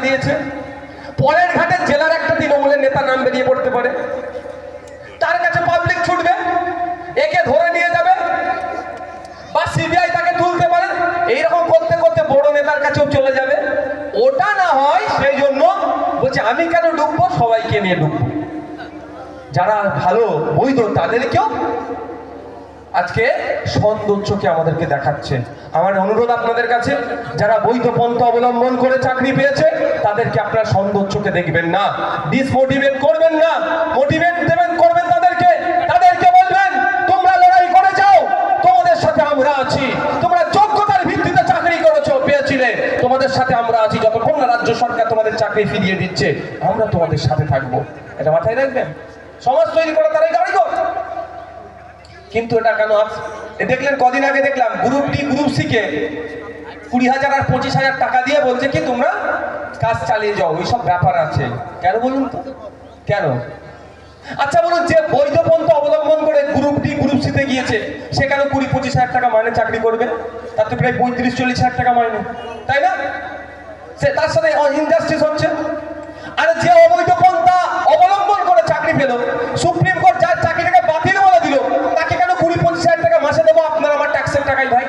লাগিয়ে দিয়েছে। পরের ঘাটে জেলার একটা তৃণমূলের নেতা নাম বেরিয়ে পড়তে পারে, তার কাছে পাবলিক ছুটবে, একে ধরে নিয়ে যাবে বা সিবিআই তাকে তুলতে পারে। এইরকম করতে করতে বড় নেতার কাছেও চলে যাবে। ওটা না হয় সেই জন্য বলছে আমি কেন ডুববো, সবাইকে নিয়ে ডুববো। যারা ভালো বৈধ তাদেরকেও আজকে সৌন্দর্যকে আমাদেরকে দেখাচ্ছে। আমার অনুরোধ আপনাদের কাছে, যারা বৈধ পন্থা অবলম্বন করে চাকরি পেয়েছে তাদেরকে আপনারা সৌন্দর্যকে দেখবেন না, ডিসমোটিভেট করবেন না, মোটিভেট দেবেন করবেন তাদেরকে। তাদেরকে বলবেন তোমরা লড়াই করে যাও, তোমাদের সাথে আমরা আছি। তোমরা যোগ্যতার ভিত্তিতে চাকরি করেছো, পেয়েছিলে, তোমাদের সাথে আমরা আছি। যতক্ষণ না রাজ্য সরকার তোমাদের চাকরি ফিরিয়ে দিচ্ছে আমরা তোমাদের সাথে থাকবো। এটা মাথায় রাখবেন। সমাজ তৈরি করে তারাই কারিগর। কিন্তু এটা কেন দেখলেন, কদিন আগে দেখলাম group D group C K 20,000 আর 25,000 টাকা দিয়ে বলছে কি তোমরা কাজ চালিয়ে যাও, এইসব ব্যাপার আছে। কেন বলুন তো, কেন? আচ্ছা বলুন, যে বৈধ পন্থা অবলম্বন করে গ্রুপ ডি গ্রুপ সি তে গিয়েছে সে কেন 20-25,000 টাকা মাইনে চাকরি করবে? তার তো প্রায় 35-40,000 টাকা মাইনে, তাই না? সে তার সাথে ইনজাস্টিস হচ্ছে। আর যে অবৈধ পন্থা অবলম্বন করে চাকরি পেল, সুপ্রিম কোর্ট যার চাকরিটাকে বাতিল বলে দিল, তাকে কেন 20-25,000 টাকা মাসে দেবো আপনার আমার ট্যাক্সের টাকাই ভাই?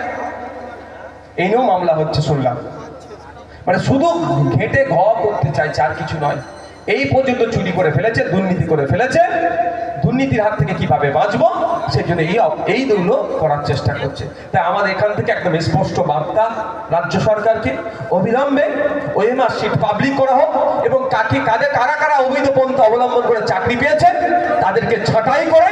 এই নিয়েও মামলা হচ্ছে শুনলাম। মানে শুধু ঘেটে ঘ করতে চাইছে, আর কিছু নয়। এই পর্যন্ত চুরি করে ফেলেছে, দুর্নীতি করে ফেলেছে। দুর্নীতির হাত থেকে কিভাবে বাঁচবো সেই জন্য এইগুলো করার চেষ্টা করছে। তাই আমাদের এখান থেকে একদম স্পষ্ট বার্তা রাজ্য সরকারকে, অবিলম্বে ওএমআর শিট পাবলিক করা হোক এবং কারা কারা অবৈধ পন্থা অবলম্বন করে চাকরি পেয়েছে তাদেরকে ছাঁটাই করে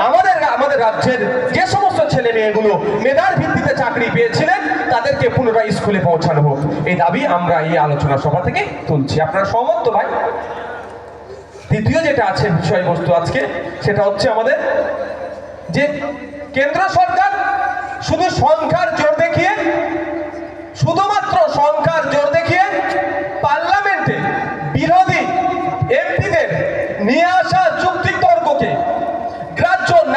আমাদের রাজ্যের যে সমস্ত ছেলে মেয়েগুলো মেধার ভিত্তিতে চাকরি পেয়েছিলেন তাদেরকে পুনরায় স্কুলে পৌঁছানো হোক। এই দাবি আমরা এই আলোচনা সভা থেকে তুলছি। আপনারা সহমত তো ভাই? দ্বিতীয় যেটা আছে বিষয়বস্তু আজকে, সেটা হচ্ছে আমাদের যে কেন্দ্র সরকার শুধু সংখ্যার জোর দেখিয়ে, শুধুমাত্র সংখ্যার জোর দেখিয়ে পার্লামেন্টে বিরোধী এমপিদের নিয়ে আসা